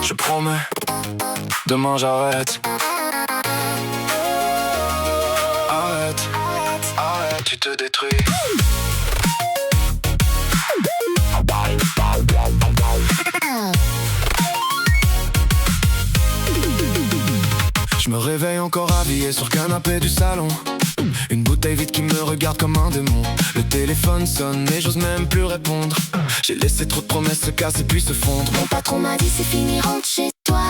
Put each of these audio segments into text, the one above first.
Je promets, demain j'arrête. Arrête, arrête, tu te détruis. Je me réveille encore habillé sur le canapé du salon. Une bouteille vide qui me regarde comme un démon. Le téléphone sonne mais j'ose même plus répondre. J'ai laissé trop de promesses se casser puis se fondre. Mon patron m'a dit c'est fini, rentre chez toi.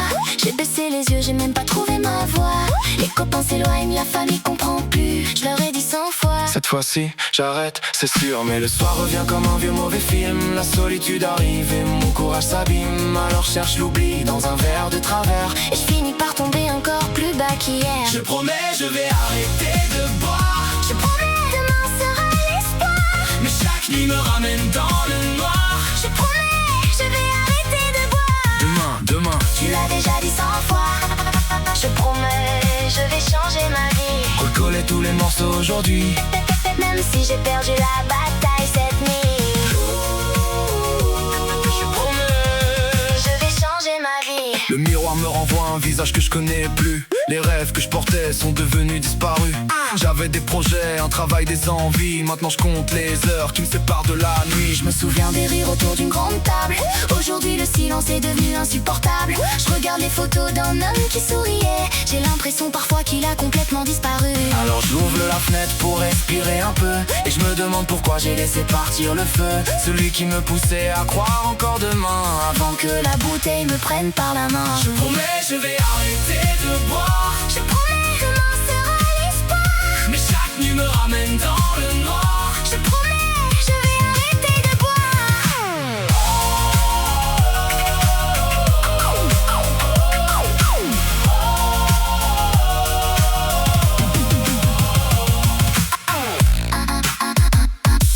J'ai baissé les yeux, j'ai même pas trouvé ma voix. Les copains s'éloignent, la famille comprend plus. Je leur ai dit 100 fois. Cette fois-ci j'arrête, c'est sûr. Mais le soir revient comme un vieux mauvais film. La solitude arrive et mon courage s'abîme. Alors je cherche l'oubli dans un verre de travers. Et je finis par tomber encore plus bas qu'hier. Je promets, je vais arrêter de boire. Je promets, demain sera l'espoir. Mais chaque nuit me ramène dans le noir. Je promets, je vais arrêter de boire. Demain Tu l'as déjà dit 100 fois. Je promets, je vais changer ma vie. recoller tous les morceaux aujourd'hui. Même si j'ai perdu la bataille cette nuit. Je promets. Je vais changer ma vie. Le miroir me renvoie un visage que je connais plus. Les rêves que je portais sont devenus disparus. J'avais des projets, un travail, des envies. Maintenant je compte les heures qui me séparent de la nuit. Je me souviens des rires autour d'une grande table. Aujourd'hui le silence est devenu insupportable. Je regarde les photos d'un homme qui souriait. J'ai l'impression parfois qu'il a complètement disparu. Alors j'ouvre la fenêtre pour respirer un peu. Et je me demande pourquoi j'ai laissé partir le feu. Celui qui me poussait à croire encore demain. Avant que la bouteille me prenne par la main. Je promets, je vais arrêter de boire. Je promets, demain sera l'espoir. Mais chaque nuit me ramène dans le noir. Je promets, je vais arrêter de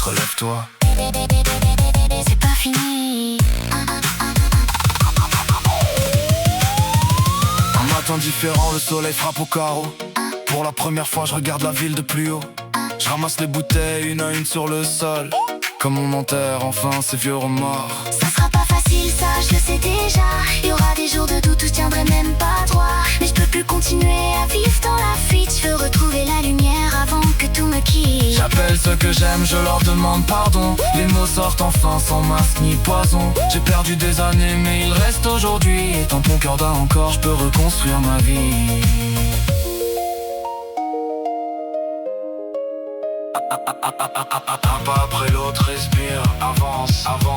Relève-toi. C'est pas fini. Un matin différent, le soleil frappe au carreau. Pour la première fois, je regarde la ville de plus haut. Je ramasse les bouteilles une à une sur le sol. Comme on enterre enfin ces vieux remords. Ça sera pas facile, ça je le sais déjà. Il y aura des jours de doute où je tiendrai même pas droit. Mais je peux plus continuer à vivre dans la fuite. Je veux retrouver la lumière avant que tout me quitte. J'appelle ceux que j'aime, je leur demande pardon. Les mots sortent enfin sans masque ni poison. J'ai perdu des années mais il reste aujourd'hui. Et tant que mon cœur bat encore, je peux reconstruire ma vie. Un pas après l'autre, respire, avance, avance.